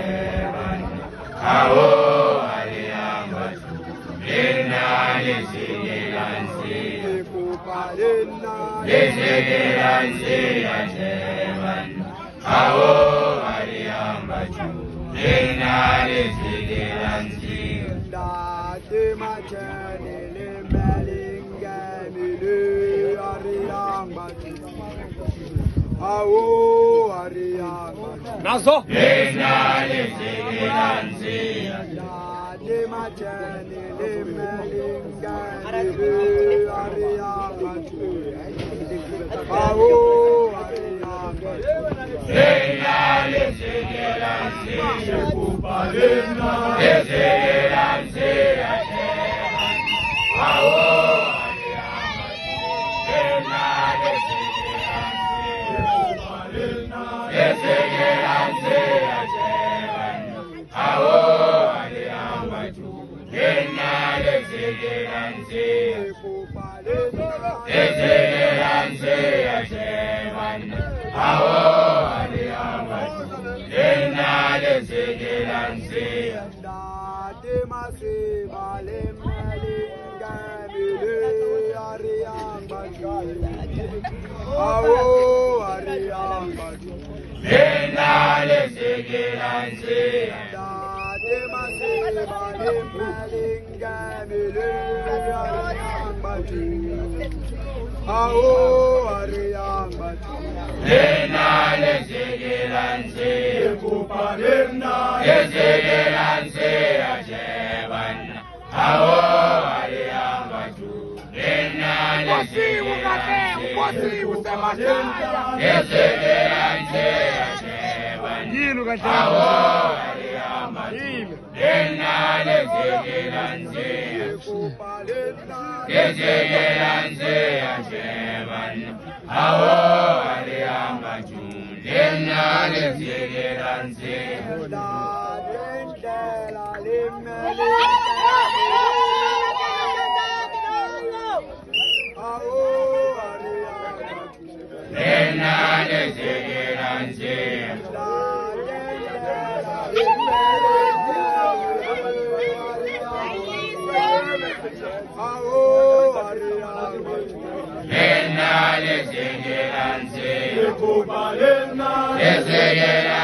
Ajeban, Awo Aliamba, Inani Sigilansi, Desigilansi, Ajeban, Awo Aliamba, Inani Sigilansi, Dati Machani, Melingani, Ariamba, Awo Ariamba, Naso? Inani Sigilansi, Dati Machani, Melingani, Ariamba, Awo Ariamba, Inani Sigilansi, Desigilansi, Awo Yes,